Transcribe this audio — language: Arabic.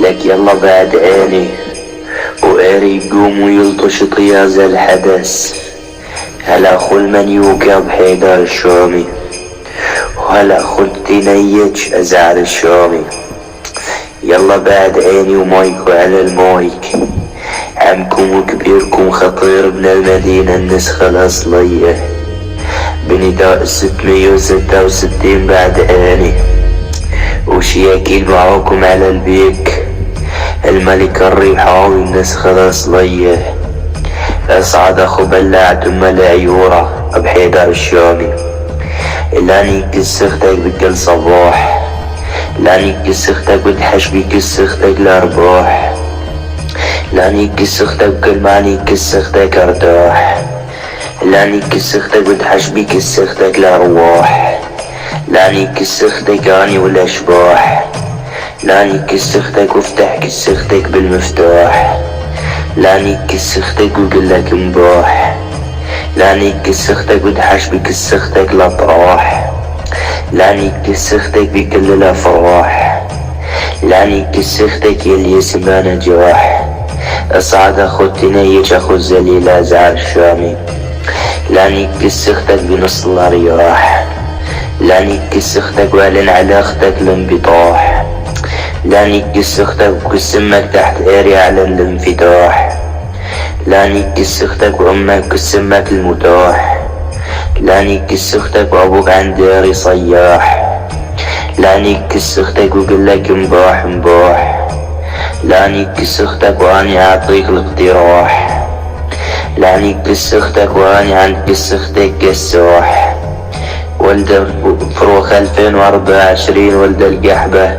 لك يلا بعد عيني، وقاري يقوم ويلطش طياز الحدث. هلا اخو المنيوكة بحيدر الشامي، وهلا اخو التنيج ازعر الشامي. يلا بعد عيني ومايكو على المايك، عمكم وكبيركم خطير ابن المدينة النسخة الأصلية، بنداء 666 بعد عيني. وشياكين معاكم على البيك، الملك الريحاوي النسخة الأصلية. أسعد أخو بلاع دم العيورة بحيدر الشامي. لاني كسختك بكل صباح، لاني كسختك بدحش بكسختك لأرباح، لاني كسختك بكل ماني كسختك ارتاح، لاني كسختك بدحش بكسختك لأرواح، لاني كسختك اني والاشباح، لاني كسختك وافتح كسختك بالمفتاح، لاني كسختك وقلك مباح، لاني كسختك بدحش بكسختك لطراح، لاني كسختك بكل الافراح، لاني كسختك يلي اسمها نجاح. اصعد اخو التنيج اخو الزليل ازعر الشامي، لاني كسختك بنص الارياح، لاني كسختك واعلن على اختك الانبطاح، لاني كسختك وكسمك تحت اري على الانفتاح، لاني كسختك وامك كسمك المتاح، لاني كسختك وابوك عن داري صياح، لاني كسختك وقلك مباح مباح، لاني كسختك واني اعطيك الاقتراح، لاني كسختك واني عن كسختك كساح. ولد فروخ 2024 ولد القحبة